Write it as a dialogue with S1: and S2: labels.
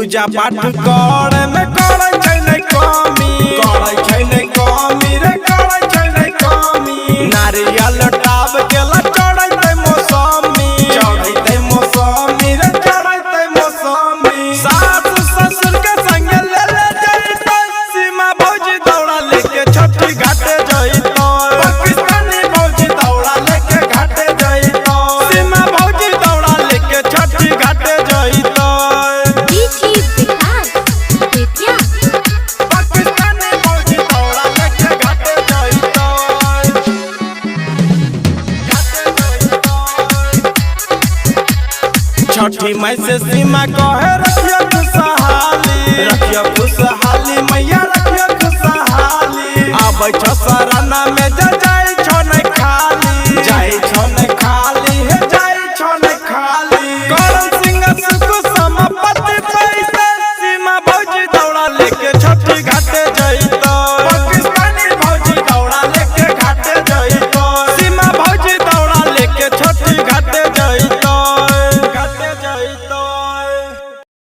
S1: पूजा पाठ करे में करे छै नै कमी रे करे छै नै कमी नारियल टाब केला चढ़ैते मौसमी रे चढ़ैते मौसमी सास ससुर के संग ले जइतो सीमा भौजी दौड़ा लेके छठी घाटे जइतो पाकिस्तानी भौजी दौड़ा लेके घाटे जइतो सीमा भौजी दौड़ा लेके छठी घाटे जइतो छठी माई से सीमा कहे रखियो खुशहाली मैया रखियो खुशहाली आबै छ शरणा में जाय छ